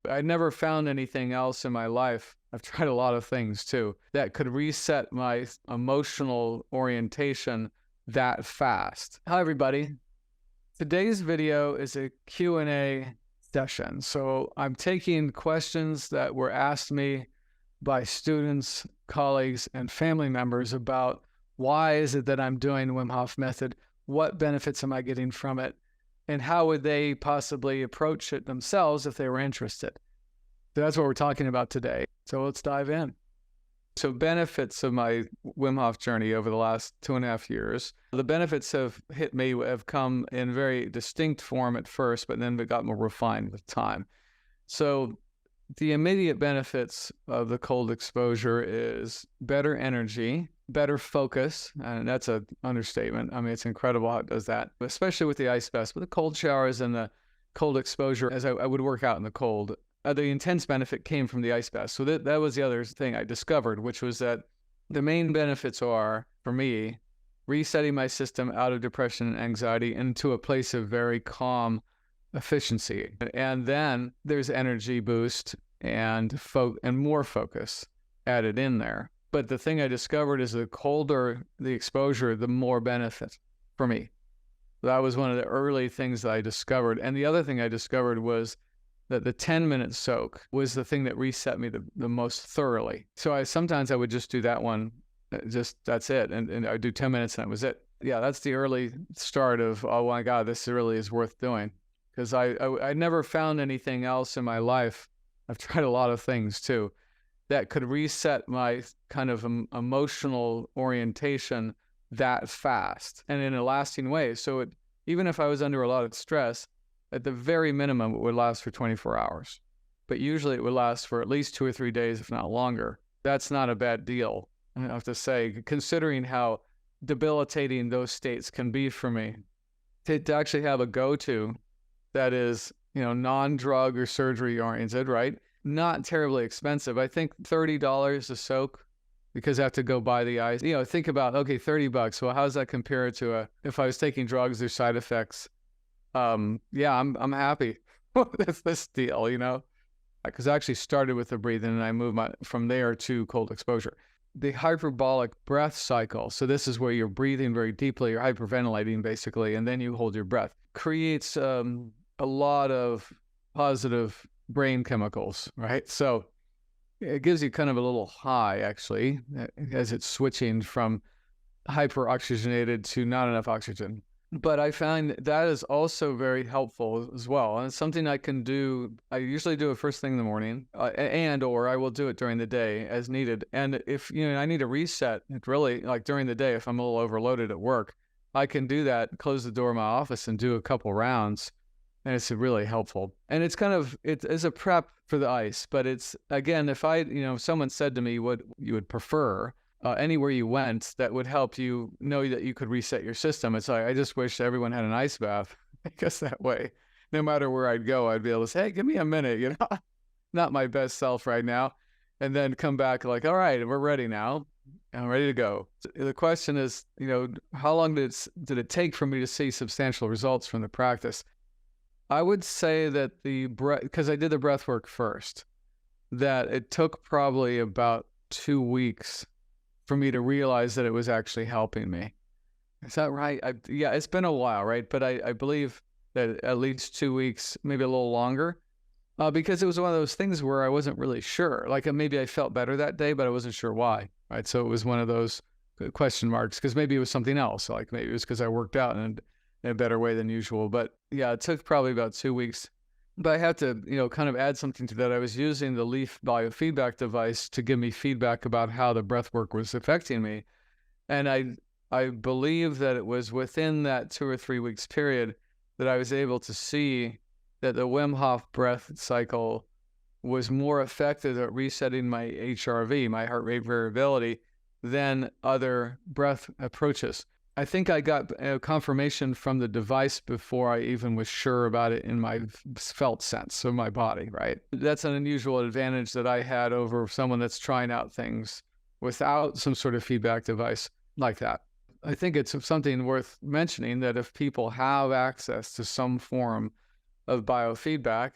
I never found anything else in my life. I've tried a lot of things too that could reset my emotional orientation that fast. Hi, everybody. Today's video is a Q&A session. So I'm taking questions that were asked me by students, colleagues, and family members about why is it that I'm doing the Wim Hof Method? What benefits am I getting from it? And how would they possibly approach it themselves if they were interested? So that's what we're talking about today. So let's dive in. So benefits of my Wim Hof journey over the last 2.5 years. The benefits have hit me, have come in very distinct form at first, but then they got more refined with time. So the immediate benefits of the cold exposure is better energy, better focus, and that's an understatement. I mean, it's incredible how it does that, especially with the ice baths. But the cold showers and the cold exposure, as I would work out in the cold, the intense benefit came from the ice bath. So that was the other thing I discovered, which was that the main benefits are, for me, resetting my system out of depression and anxiety into a place of very calm efficiency. And then there's energy boost and more focus added in there. But the thing I discovered is the colder the exposure, the more benefit for me. That was one of the early things that I discovered. And the other thing I discovered was that the 10-minute soak was the thing that reset me the most thoroughly. So sometimes I would just do that one, that's it. And I'd do 10 minutes and that was it. Yeah, that's the early start of, oh my God, this really is worth doing. Because I never found anything else in my life. I've tried a lot of things too that could reset my kind of emotional orientation that fast and in a lasting way. So even if I was under a lot of stress, at the very minimum, it would last for 24 hours. But usually it would last for at least 2 or 3 days, if not longer. That's not a bad deal, I have to say, considering how debilitating those states can be for me. To actually have a go-to that is, non-drug or surgery oriented, right? Not terribly expensive. I think $30 a soak, because I have to go buy the ice. Think about, okay, $30. Well, how does that compare to if I was taking drugs or side effects? Yeah, I'm happy with this deal, because I actually started with the breathing and I moved from there to cold exposure. The hyperbolic breath cycle, so this is where you're breathing very deeply, you're hyperventilating basically, and then you hold your breath, creates a lot of positive brain chemicals, right? So it gives you kind of a little high, actually, as it's switching from hyperoxygenated to not enough oxygen. But I find that is also very helpful as well. And it's something I can do. I usually do it first thing in the morning or I will do it during the day as needed. And if, I need a reset, it really, like during the day, if I'm a little overloaded at work, I can do that, close the door of my office and do a couple rounds. And it's really helpful. And it's it is a prep for the ice. But it's, again, if someone said to me what you would prefer, anywhere you went that would help you know that you could reset your system. It's like, I just wish everyone had an ice bath. I guess that way, no matter where I'd go, I'd be able to say, hey, give me a minute, not my best self right now. And then come back like, all right, we're ready now. I'm ready to go. So the question is, how long did it take for me to see substantial results from the practice? I would say that because I did the breath work first, that it took probably about 2 weeks for me to realize that it was actually helping me. Is that right? Yeah, it's been a while, right? But I believe that at least 2 weeks, maybe a little longer, because it was one of those things where I wasn't really sure. Like maybe I felt better that day, but I wasn't sure why, right? So it was one of those question marks, because maybe it was something else. Like maybe it was because I worked out in a better way than usual. But yeah, it took probably about 2 weeks. But I had to, kind of add something to that. I was using the Leaf biofeedback device to give me feedback about how the breath work was affecting me. And I believe that it was within that 2 or 3 weeks period that I was able to see that the Wim Hof breath cycle was more effective at resetting my HRV, my heart rate variability, than other breath approaches. I think I got confirmation from the device before I even was sure about it in my felt sense of my body, right? That's an unusual advantage that I had over someone that's trying out things without some sort of feedback device like that. I think it's something worth mentioning that if people have access to some form of biofeedback,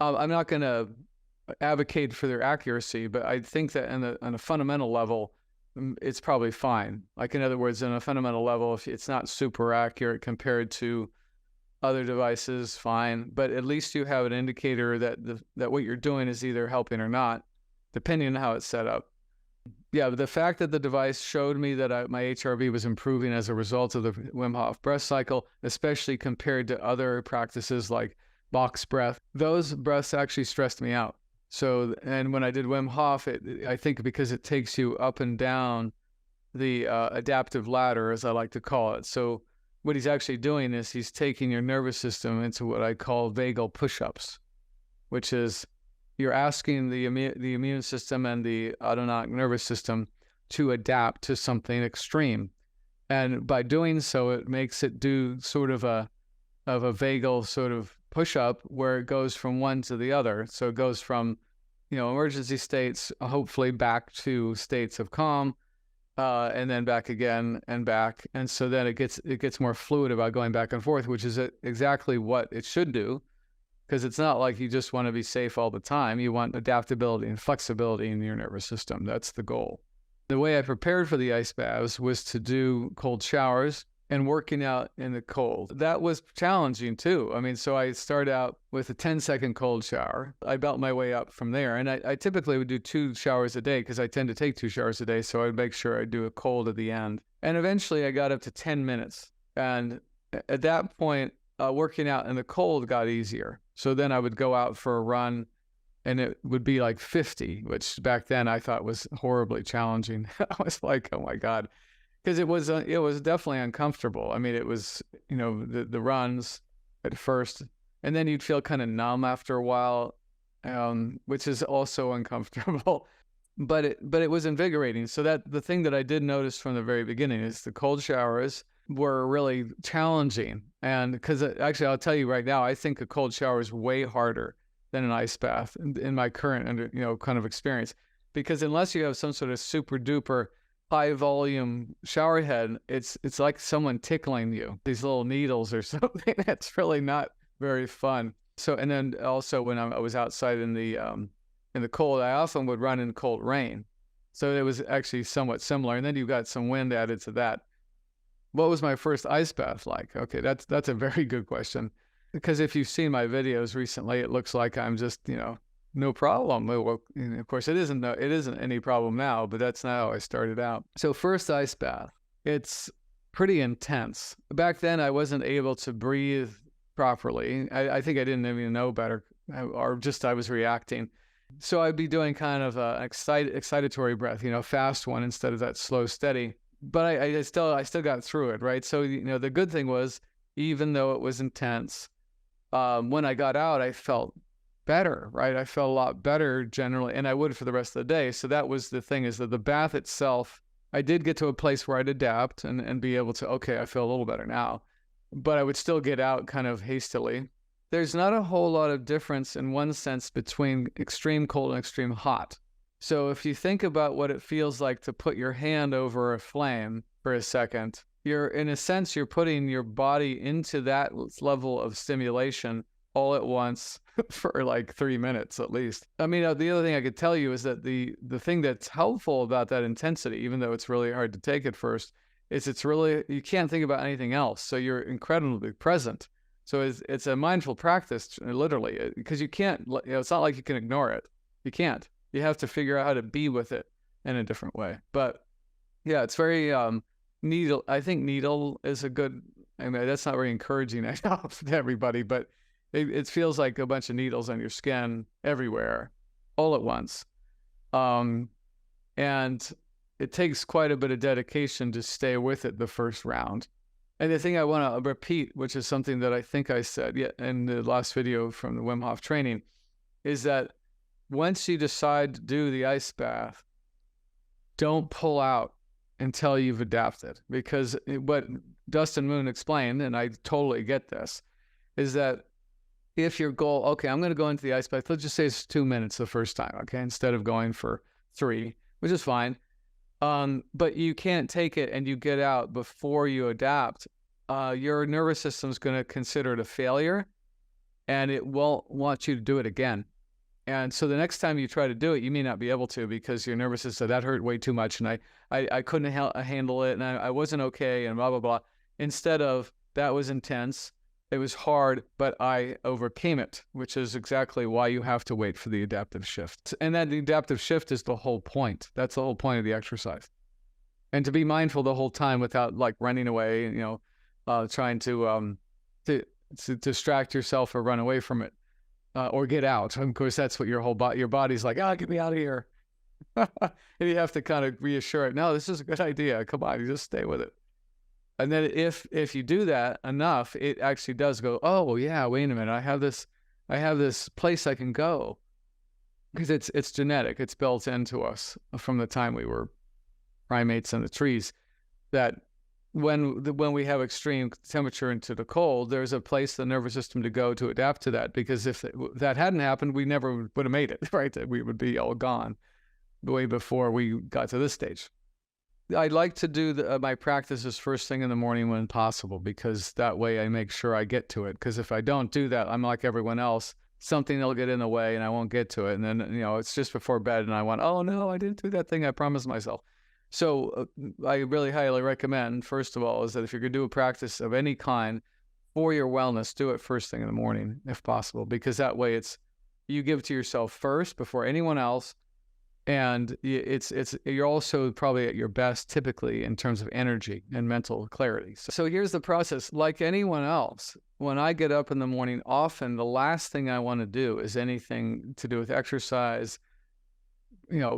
I'm not going to advocate for their accuracy, but I think that on a fundamental level, it's probably fine. Like, in other words, on a fundamental level, if it's not super accurate compared to other devices, fine. But at least you have an indicator that that what you're doing is either helping or not, depending on how it's set up. Yeah, but the fact that the device showed me that my HRV was improving as a result of the Wim Hof breath cycle, especially compared to other practices like box breath, those breaths actually stressed me out. So, and when I did Wim Hof, I think because it takes you up and down the adaptive ladder, as I like to call it. So what he's actually doing is he's taking your nervous system into what I call vagal push-ups, which is you're asking the immune system and the autonomic nervous system to adapt to something extreme. And by doing so, it makes it do sort of a vagal sort of push-up where it goes from one to the other. So it goes from, emergency states, hopefully back to states of calm, and then back again and back. And so then it gets more fluid about going back and forth, which is exactly what it should do, because it's not like you just want to be safe all the time. You want adaptability and flexibility in your nervous system. That's the goal. The way I prepared for the ice baths was to do cold showers and working out in the cold. That was challenging too. I mean, so I started out with a 10-second cold shower. I built my way up from there. And I typically would do 2 showers a day because I tend to take 2 showers a day. So I'd make sure I do a cold at the end. And eventually I got up to 10 minutes. And at that point, working out in the cold got easier. So then I would go out for a run and it would be like 50, which back then I thought was horribly challenging. I was like, oh my God. Because it was definitely uncomfortable. I mean, it was, the runs at first, and then you'd feel kind of numb after a while, which is also uncomfortable. But it was invigorating. So that the thing that I did notice from the very beginning is the cold showers were really challenging. And because actually, I'll tell you right now, I think a cold shower is way harder than an ice bath in my current, kind of experience. Because unless you have some sort of super duper high volume shower head, it's like someone tickling you, these little needles or something. That's really not very fun. So, and then also when I was outside in the cold, I often would run in cold rain. So it was actually somewhat similar. And then you got some wind added to that. What was my first ice bath like? Okay, that's a very good question. Because if you've seen my videos recently, it looks like I'm just, no problem. Well, of course, it isn't any problem now, but that's not how I started out. So first ice bath, it's pretty intense. Back then, I wasn't able to breathe properly. I think I didn't even know better, or just I was reacting. So I'd be doing kind of an excitatory breath, fast one instead of that slow, steady. But I still got through it, right? So, the good thing was, even though it was intense, when I got out, I felt better, right? I felt a lot better generally, and I would for the rest of the day. So that was the thing, is that the bath itself, I did get to a place where I'd adapt and be able to, okay, I feel a little better now, but I would still get out kind of hastily. There's not a whole lot of difference in one sense between extreme cold and extreme hot. So if you think about what it feels like to put your hand over a flame for a second, in a sense, you're putting your body into that level of stimulation all at once for like 3 minutes at least. I mean, the other thing I could tell you is that the thing that's helpful about that intensity, even though it's really hard to take at first, is you can't think about anything else. So you're incredibly present. So it's a mindful practice, literally, because you can't, it's not like you can ignore it. You can't. You have to figure out how to be with it in a different way. But yeah, it's very needle. I think needle is a good, I mean, that's not very encouraging to everybody, but it feels like a bunch of needles on your skin everywhere, all at once. And it takes quite a bit of dedication to stay with it the first round. And the thing I want to repeat, which is something that I think I said in the last video from the Wim Hof training, is that once you decide to do the ice bath, don't pull out until you've adapted. Because what Dustin Moon explained, and I totally get this, is that if your goal, okay, I'm going to go into the ice bath, let's just say it's 2 minutes the first time, okay, instead of going for 3, which is fine. But you can't take it and you get out before you adapt. Your nervous system's going to consider it a failure, and it won't want you to do it again. And so the next time you try to do it, you may not be able to because your nervous system said that hurt way too much, and I couldn't handle it, and I wasn't okay, and blah, blah, blah. Instead of, that was intense, it was hard, but I overcame it, which is exactly why you have to wait for the adaptive shift. And that the adaptive shift is the whole point. That's the whole point of the exercise. And to be mindful the whole time without like running away, trying to distract yourself or run away from it. Or get out. Of course, that's what your body's like, get me out of here. And you have to kind of reassure it, no, this is a good idea. Come on, you just stay with it. And then if you do that enough, it actually does go, oh, well, yeah, wait a minute. I have this place I can go. Because it's genetic. It's built into us from the time we were primates in the trees, that when we have extreme temperature into the cold, there's a place the nervous system to go to adapt to that. Because if that hadn't happened, we never would have made it, right? We would be all gone way before we got to this stage. I like to do my practices first thing in the morning when possible, because that way I make sure I get to it. Because if I don't do that, I'm like everyone else. Something will get in the way and I won't get to it. And then, it's just before bed and I want, oh no, I didn't do that thing I promised myself. So I really highly recommend, first of all, is that if you're going to do a practice of any kind for your wellness, do it first thing in the morning, if possible, because that way you give to yourself first before anyone else. And you're also probably at your best typically in terms of energy and mental clarity. So here's the process. Like anyone else, when I get up in the morning, often the last thing I want to do is anything to do with exercise,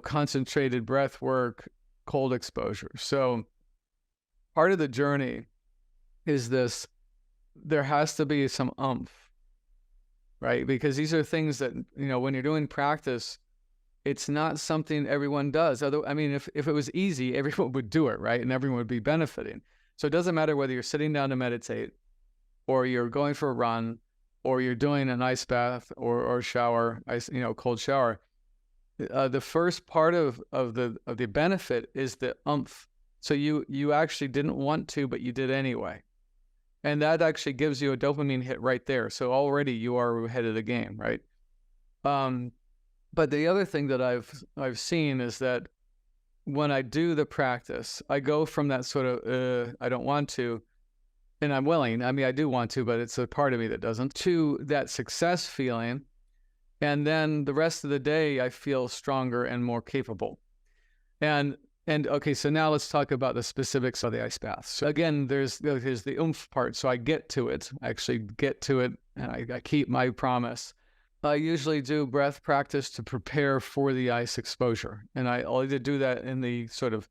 concentrated breath work, cold exposure. So part of the journey is this, there has to be some oomph, right? Because these are things that, when you're doing practice, it's not something everyone does. Although, if it was easy, everyone would do it, right? And everyone would be benefiting. So it doesn't matter whether you're sitting down to meditate, or you're going for a run, or you're doing an ice bath or shower, cold shower. The first part of the benefit is the oomph. So you actually didn't want to, but you did anyway. And that actually gives you a dopamine hit right there. So already you are ahead of the game, right? But the other thing that I've seen is that when I do the practice, I go from that sort of, I don't want to, and I'm willing. I do want to, but it's a part of me that doesn't, to that success feeling. And then the rest of the day, I feel stronger and more capable. And okay, so now let's talk about the specifics of the ice bath. So again, there's the oomph part. So I get to it, I actually get to it, and I keep my promise. I usually do breath practice to prepare for the ice exposure. And I'll either do that in the sort of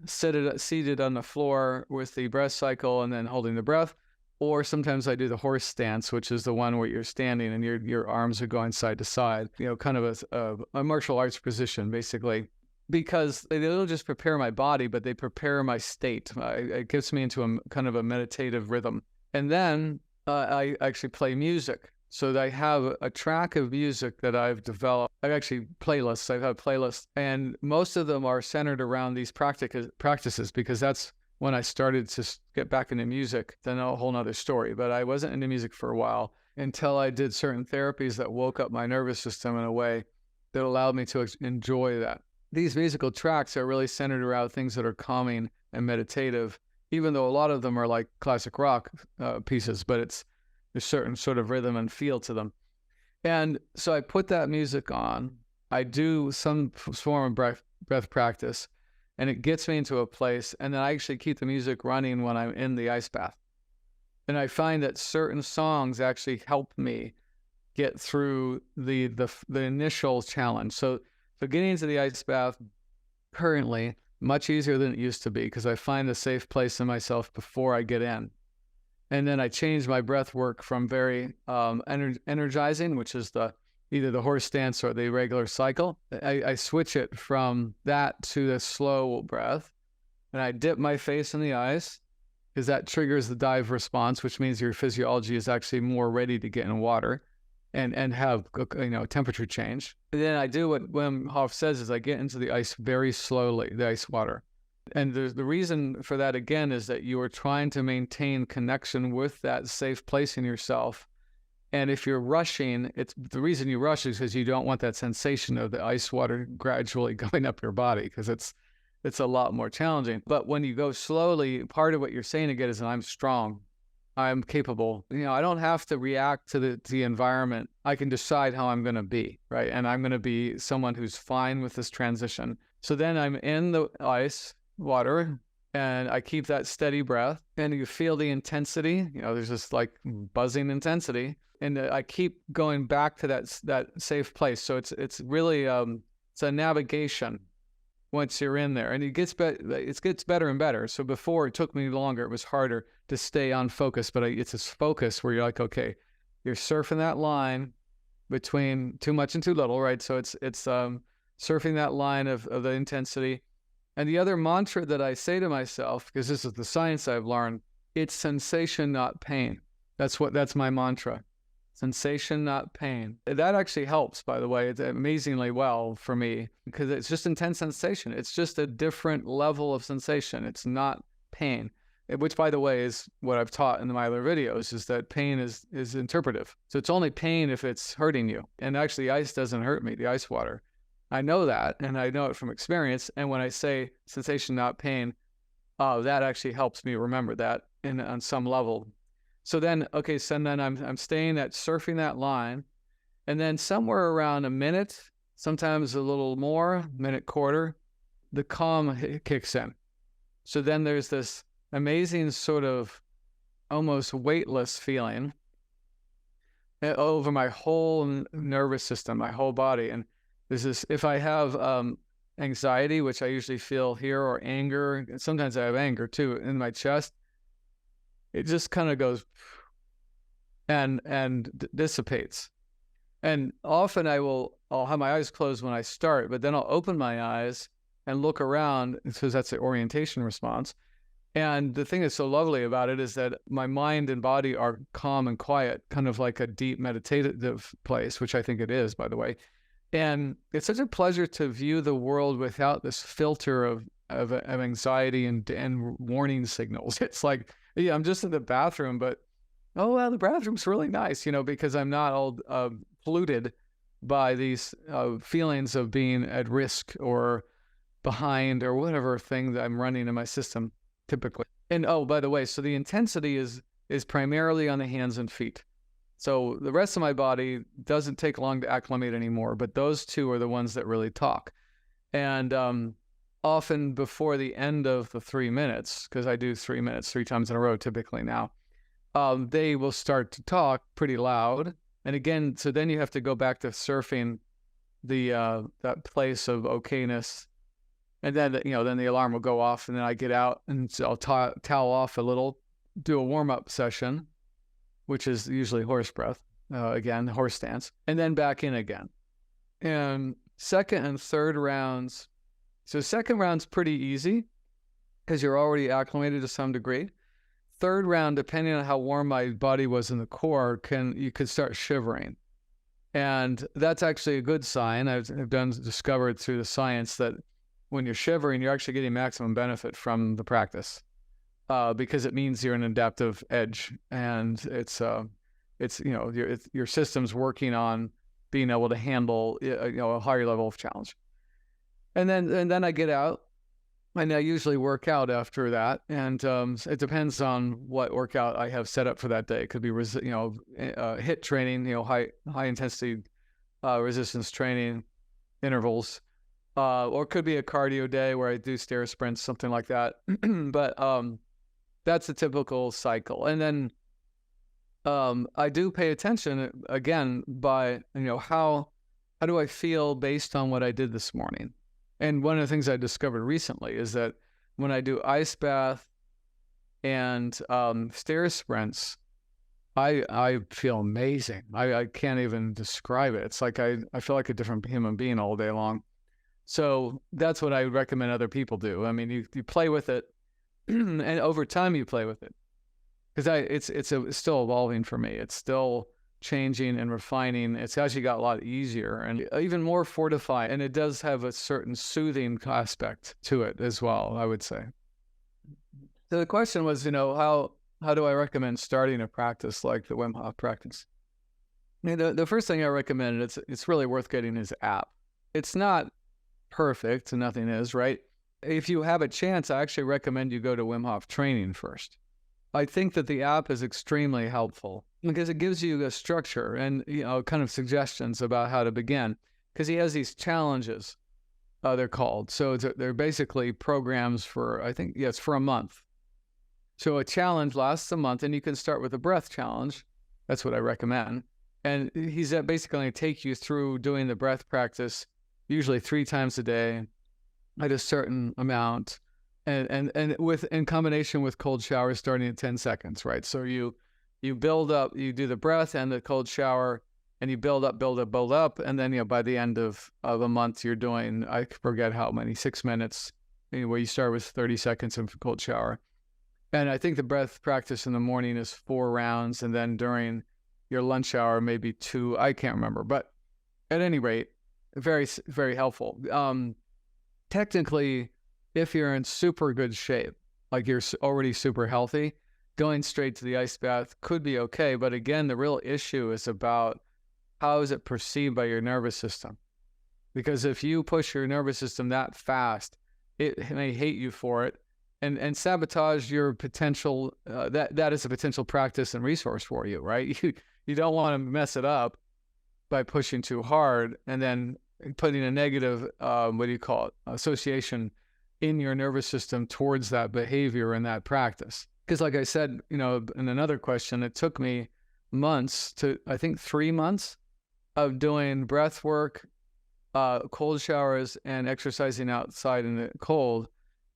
seated on the floor with the breath cycle and then holding the breath, or sometimes I do the horse stance, which is the one where you're standing and your arms are going side to side, kind of a martial arts position, basically, because they don't just prepare my body, but they prepare my state. It gets me into a kind of a meditative rhythm. And then I actually play music. So I have a track of music that I've developed. I've actually playlists. I've had playlists, and most of them are centered around these practices, because that's when I started to get back into music. Then a whole nother story. But I wasn't into music for a while until I did certain therapies that woke up my nervous system in a way that allowed me to enjoy that. These musical tracks are really centered around things that are calming and meditative, even though a lot of them are like classic rock pieces, but there's a certain sort of rhythm and feel to them. And so I put that music on. I do some form of breath practice, and it gets me into a place, and then I actually keep the music running when I'm in the ice bath. And I find that certain songs actually help me get through the initial challenge. So getting into the ice bath currently much easier than it used to be, because I find a safe place in myself before I get in. And then I changed my breath work from very energizing, which is either the horse stance or the regular cycle. I switch it from that to the slow breath, and I dip my face in the ice, because that triggers the dive response, which means your physiology is actually more ready to get in water and have temperature change. And then I do what Wim Hof says, is I get into the ice very slowly, the ice water. And the reason for that, again, is that you are trying to maintain connection with that safe place in yourself. And if you're rushing, it's the reason you rush is because you don't want that sensation of the ice water gradually going up your body, because it's a lot more challenging. But when you go slowly, part of what you're saying again is, I'm strong, I'm capable. I don't have to react to the environment. I can decide how I'm going to be, right? And I'm going to be someone who's fine with this transition. So then I'm in the ice water, and I keep that steady breath, and you feel the intensity. There's this like buzzing intensity, and I keep going back to that safe place. So it's really it's a navigation once you're in there, and it gets better and better. So before, it took me longer, it was harder to stay on focus, but it's this focus where you're like, okay, you're surfing that line between too much and too little, right? So it's surfing that line of the intensity. And the other mantra that I say to myself, because this is the science I've learned, it's sensation, not pain. That's my mantra. Sensation, not pain. That actually helps, by the way. It's amazingly well for me, because it's just intense sensation. It's just a different level of sensation. It's not pain, which, by the way, is what I've taught in my other videos, is that pain is interpretive. So it's only pain if it's hurting you. And actually, ice doesn't hurt me, the ice water. I know that, and I know it from experience. And when I say sensation, not pain, that actually helps me remember that on some level. So then, okay, so then I'm staying at surfing that line, and then somewhere around a minute, sometimes a little more, minute quarter, the calm kicks in. So then there's this amazing sort of almost weightless feeling over my whole nervous system, my whole body. And there's this, if I have anxiety, which I usually feel here, or anger, and sometimes I have anger too in my chest, it just kind of goes and dissipates. And often I'll have my eyes closed when I start, but then I'll open my eyes and look around, because that's the orientation response. And the thing that's so lovely about it is that my mind and body are calm and quiet, kind of like a deep meditative place, which I think it is, by the way. And it's such a pleasure to view the world without this filter of anxiety and warning signals. It's like, yeah, I'm just in the bathroom, but oh, well, the bathroom's really nice, because I'm not all polluted by these feelings of being at risk or behind or whatever thing that I'm running in my system typically. And oh, by the way, so the intensity is primarily on the hands and feet. So the rest of my body doesn't take long to acclimate anymore, but those two are the ones that really talk. And often before the end of the 3 minutes, because I do 3 minutes 3 times in a row typically now, they will start to talk pretty loud. And again, so then you have to go back to surfing that place of okayness. And then, then the alarm will go off, and then I get out and so I'll towel off a little, do a warm-up session, which is usually horse breath, again, horse stance, and then back in again. And second and third rounds, so second round's pretty easy because you're already acclimated to some degree. Third round, depending on how warm my body was in the core, you could start shivering. And that's actually a good sign. I've discovered through the science that when you're shivering, you're actually getting maximum benefit from the practice. Because it means you're an adaptive edge, and it's your system's working on being able to handle a higher level of challenge. And then I get out, and I usually work out after that, and it depends on what workout I have set up for that day. It could be HIIT training, high intensity resistance training intervals, or it could be a cardio day where I do stair sprints, something like that. But that's a typical cycle. And then I do pay attention again by, how do I feel based on what I did this morning? And one of the things I discovered recently is that when I do ice bath and stair sprints, I feel amazing. I can't even describe it. It's like I feel like a different human being all day long. So that's what I would recommend other people do. I mean, you play with it, and over time you play with it, because it's still evolving for me. It's still changing and refining. It's actually got a lot easier and even more fortified, and it does have a certain soothing aspect to it as well, I would say. So the question was, how do I recommend starting a practice like the Wim Hof practice? The first thing I recommend, it's really worth getting, is app. It's not perfect, nothing is, right? If you have a chance, I actually recommend you go to Wim Hof training first. I think that the app is extremely helpful because it gives you a structure and, kind of suggestions about how to begin. Because he has these challenges, they're called. So they're basically programs for, I think, yes, for a month. So a challenge lasts a month, and you can start with a breath challenge. That's what I recommend. And he's basically going to take you through doing the breath practice, usually 3 times a day at a certain amount, and in combination with cold showers starting at 10 seconds, right? So you build up, you do the breath and the cold shower, and you build up, and then by the end of a month, you're doing, I forget how many, 6 minutes. Anyway, you start with 30 seconds of cold shower. And I think the breath practice in the morning is 4 rounds, and then during your lunch hour, maybe 2. I can't remember, but at any rate, very, very helpful. Technically, if you're in super good shape, like you're already super healthy, going straight to the ice bath could be okay. But again, the real issue is about how is it perceived by your nervous system? Because if you push your nervous system that fast, it may hate you for it and sabotage your potential. That is a potential practice and resource for you, right? You don't want to mess it up by pushing too hard and then putting a negative, association in your nervous system towards that behavior and that practice. Because like I said, in another question, it took me months I think 3 months of doing breath work, cold showers, and exercising outside in the cold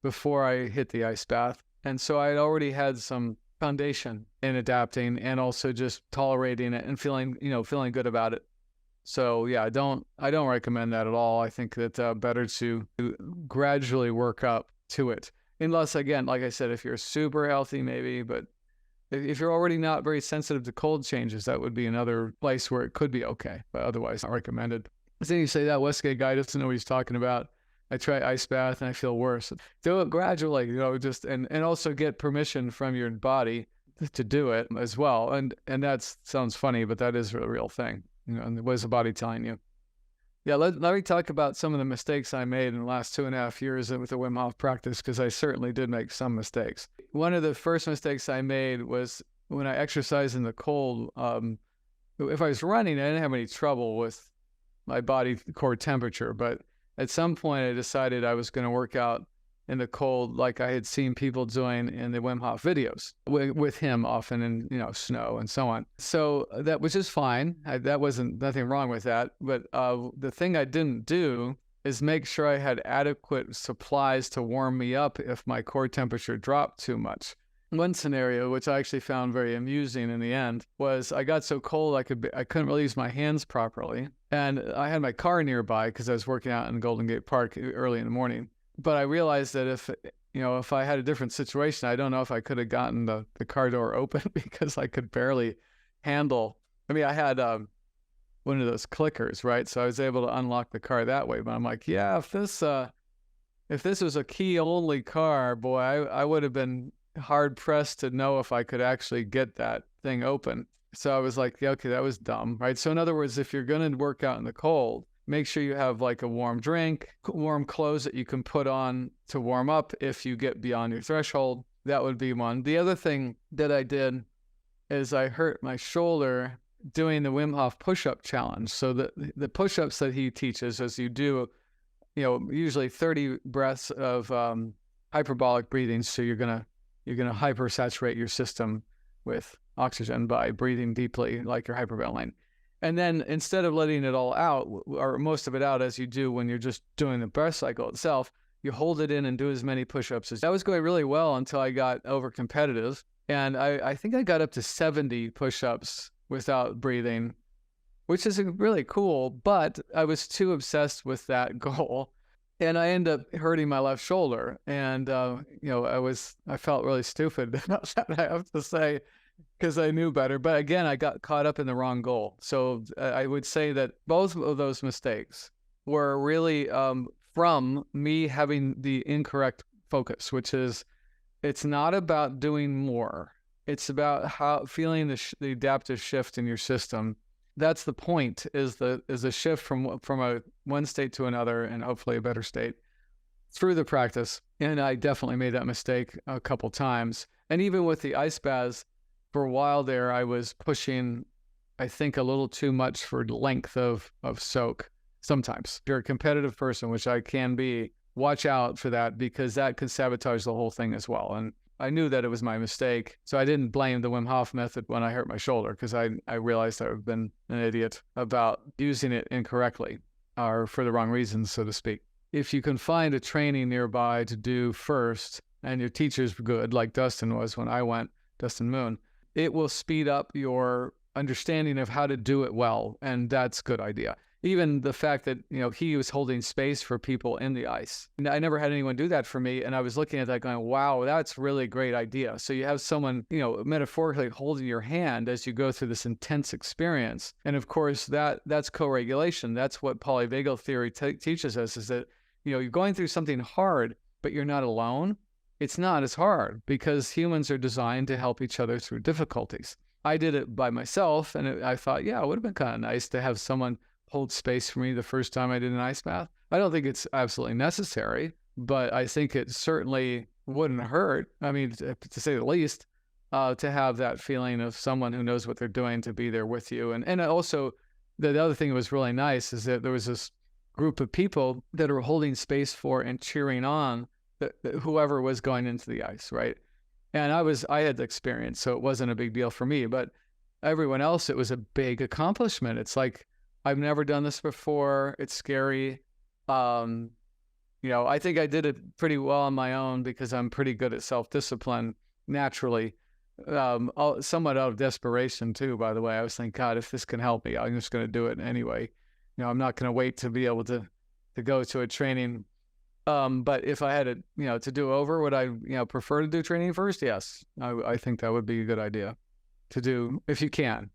before I hit the ice bath. And so I had already had some foundation in adapting and also just tolerating it and feeling good about it. So yeah, I don't recommend that at all. I think that better to gradually work up to it. Unless, again, like I said, if you're super healthy, maybe, but if you're already not very sensitive to cold changes, that would be another place where it could be okay, but otherwise not recommended. Then you say that Westgate guy doesn't know what he's talking about. I try ice bath and I feel worse. Do it gradually, just and also get permission from your body to do it as well. And that sounds funny, but that is a real thing. And what is the body telling you? Yeah, let me talk about some of the mistakes I made in the last 2.5 years with the Wim Hof practice, because I certainly did make some mistakes. One of the first mistakes I made was when I exercised in the cold. If I was running, I didn't have any trouble with my body core temperature, but at some point I decided I was going to work out in the cold like I had seen people doing in the Wim Hof videos with him, often in snow and so on. So that was just fine. That wasn't nothing wrong with that. But the thing I didn't do is make sure I had adequate supplies to warm me up if my core temperature dropped too much. One scenario, which I actually found very amusing in the end, was I got so cold I couldn't really use my hands properly, and I had my car nearby because I was working out in Golden Gate Park early in the morning. But I realized that if I had a different situation, I don't know if I could have gotten the car door open because I could barely handle. I mean, I had one of those clickers, right? So I was able to unlock the car that way. But I'm like, yeah, if this was a key only car, boy, I would have been hard pressed to know if I could actually get that thing open. So I was like, yeah, okay, that was dumb, right? So in other words, if you're going to work out in the cold, make sure you have like a warm drink, warm clothes that you can put on to warm up if you get beyond your threshold. That would be one. The other thing that I did is I hurt my shoulder doing the Wim Hof push-up challenge. So the push-ups that he teaches is you do, usually 30 breaths of hyperbolic breathing. So you're gonna hypersaturate your system with oxygen by breathing deeply like you're hyperventilating. And then instead of letting it all out, or most of it out as you do when you're just doing the breath cycle itself, you hold it in and do as many push-ups as. That was going really well until I got over competitive. And I think I got up to 70 push-ups without breathing, which is really cool, but I was too obsessed with that goal. And I ended up hurting my left shoulder. And, I felt really stupid about that, I have to say, because I knew better. But again, I got caught up in the wrong goal. So I would say that both of those mistakes were really from me having the incorrect focus, which is it's not about doing more. It's about feeling the adaptive shift in your system that's the point, is the shift from one state to another, and hopefully a better state through the practice. And I definitely made that mistake a couple times. And even with the ice baths, for a while there, I was pushing, I think, a little too much for length of soak. Sometimes if you're a competitive person, which I can be, watch out for that, because that can sabotage the whole thing as well. And I knew that it was my mistake. So I didn't blame the Wim Hof method when I hurt my shoulder, because I realized I've been an idiot about using it incorrectly, or for the wrong reasons, so to speak. If you can find a training nearby to do first, and your teacher's good, like Dustin was when I went, Dustin Moon, it will speed up your understanding of how to do it well. And that's a good idea. Even the fact that, he was holding space for people in the ice. And I never had anyone do that for me. And I was looking at that going, wow, that's really a great idea. So you have someone, metaphorically holding your hand as you go through this intense experience. And of course, that's co-regulation. That's what polyvagal theory teaches us, is that, you're going through something hard, but you're not alone. It's not as hard, because humans are designed to help each other through difficulties. I did it by myself, and I thought, yeah, it would have been kind of nice to have someone hold space for me the first time I did an ice bath. I don't think it's absolutely necessary, but I think it certainly wouldn't hurt. I mean, to say the least, to have that feeling of someone who knows what they're doing to be there with you. And also, the other thing that was really nice is that there was this group of people that were holding space for and cheering on whoever was going into the ice, right? And I had the experience, so it wasn't a big deal for me, but everyone else, it was a big accomplishment. It's like, I've never done this before. It's scary. I think I did it pretty well on my own, because I'm pretty good at self-discipline naturally. Somewhat out of desperation too, by the way. I was thinking, God, if this can help me, I'm just going to do it anyway. I'm not going to wait to be able to go to a training. But if I had to do over, would I, prefer to do training first? Yes. I think that would be a good idea to do, if you can,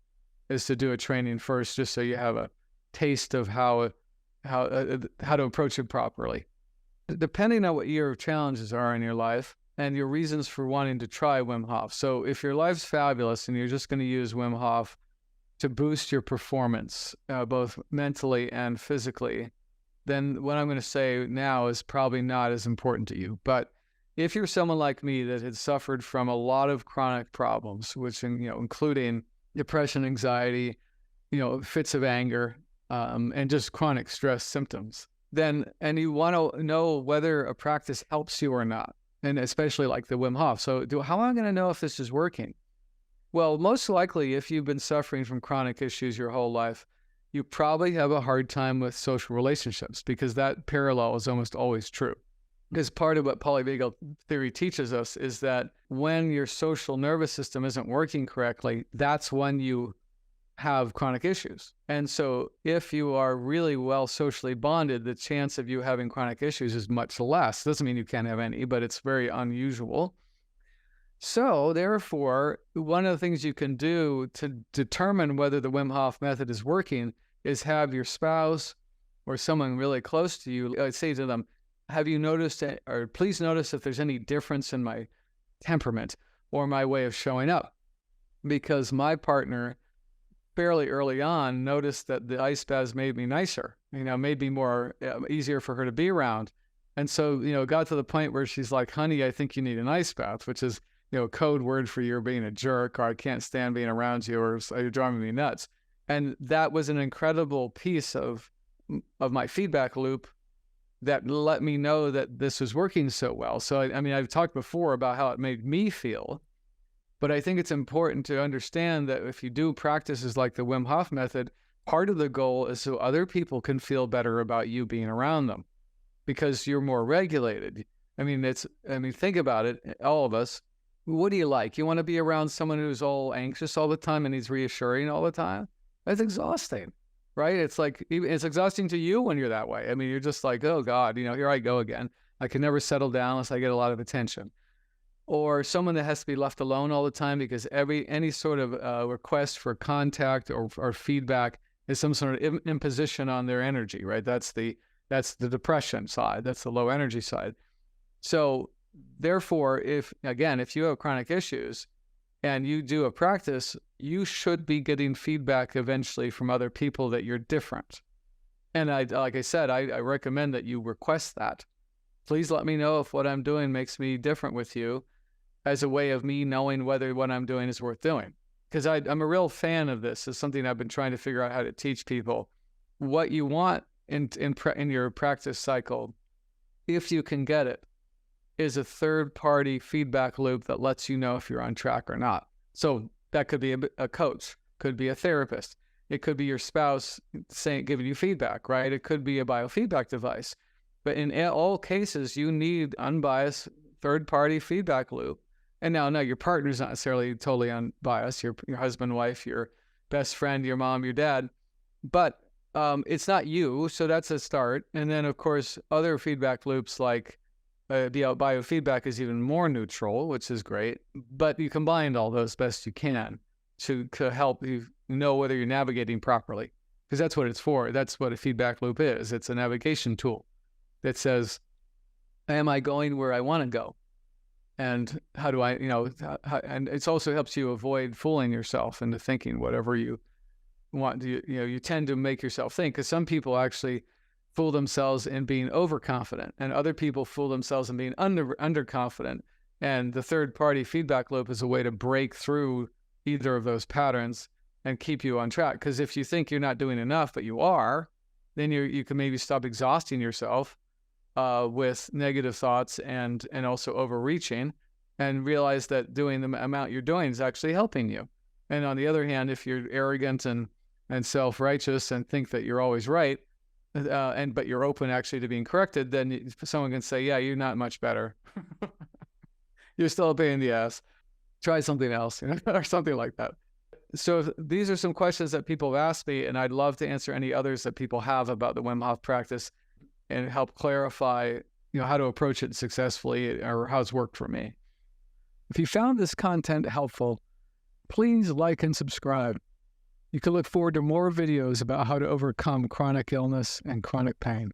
is to do a training first, just so you have a taste of how to approach it properly. Depending on what your challenges are in your life and your reasons for wanting to try Wim Hof. So if your life's fabulous and you're just going to use Wim Hof to boost your performance, both mentally and physically, then what I'm going to say now is probably not as important to you. But if you're someone like me that had suffered from a lot of chronic problems, which, including depression, anxiety, fits of anger, and just chronic stress symptoms, and you want to know whether a practice helps you or not, and especially like the Wim Hof. So how am I going to know if this is working? Well, most likely, if you've been suffering from chronic issues your whole life, you probably have a hard time with social relationships, because that parallel is almost always true. Because part of what polyvagal theory teaches us is that when your social nervous system isn't working correctly, that's when you have chronic issues. And so if you are really well socially bonded, the chance of you having chronic issues is much less. Doesn't mean you can't have any, but it's very unusual. So therefore, one of the things you can do to determine whether the Wim Hof method is working is have your spouse or someone really close to you say to them, have you noticed, or please notice if there's any difference in my temperament or my way of showing up? Because my partner fairly early on noticed that the ice baths made me nicer, made me more easier for her to be around. And so, it got to the point where she's like, honey, I think you need an ice bath, which is, a code word for you're being a jerk, or I can't stand being around you, or you're driving me nuts. And that was an incredible piece of my feedback loop that let me know that this was working so well. So, I've talked before about how it made me feel, but I think it's important to understand that if you do practices like the Wim Hof method, part of the goal is so other people can feel better about you being around them, because you're more regulated. Think about it, all of us. What do you like? You want to be around someone who's all anxious all the time and he's reassuring all the time? That's exhausting, right? It's like, it's exhausting to you when you're that way. You're just like, oh God, here I go again. I can never settle down unless I get a lot of attention. Or someone that has to be left alone all the time because any sort of request for contact or feedback is some sort of imposition on their energy, right? That's the depression side. That's the low energy side. So therefore, if you have chronic issues and you do a practice, you should be getting feedback eventually from other people that you're different. And like I said, I recommend that you request that. Please let me know if what I'm doing makes me different with you, as a way of me knowing whether what I'm doing is worth doing. Because I'm a real fan of this. It's something I've been trying to figure out how to teach people. What you want in your practice cycle, if you can get it, is a third-party feedback loop that lets you know if you're on track or not. So that could be a coach, could be a therapist. It could be your spouse giving you feedback, right? It could be a biofeedback device. But in all cases, you need unbiased third-party feedback loop. And now, no, your partner's not necessarily totally unbiased, your husband, wife, your best friend, your mom, your dad, but it's not you, so that's a start. And then, of course, other feedback loops like biofeedback is even more neutral, which is great, but you combined all those best you can to help you know whether you're navigating properly, because that's what it's for. That's what a feedback loop is. It's a navigation tool that says, am I going where I want to go? And how do I, and it also helps you avoid fooling yourself into thinking whatever you want. You tend to make yourself think, because some people actually fool themselves in being overconfident, and other people fool themselves in being underconfident. And the third-party feedback loop is a way to break through either of those patterns and keep you on track. Because if you think you're not doing enough, but you are, then you can maybe stop exhausting yourself with negative thoughts and also overreaching, and realize that doing the amount you're doing is actually helping you. And on the other hand, if you're arrogant and self-righteous and think that you're always right, but you're open actually to being corrected, then someone can say, yeah, you're not much better. You're still a pain in the ass. Try something else, or something like that. So these are some questions that people have asked me, and I'd love to answer any others that people have about the Wim Hof practice and help clarify, how to approach it successfully, or how it's worked for me. If you found this content helpful, please like and subscribe. You can look forward to more videos about how to overcome chronic illness and chronic pain.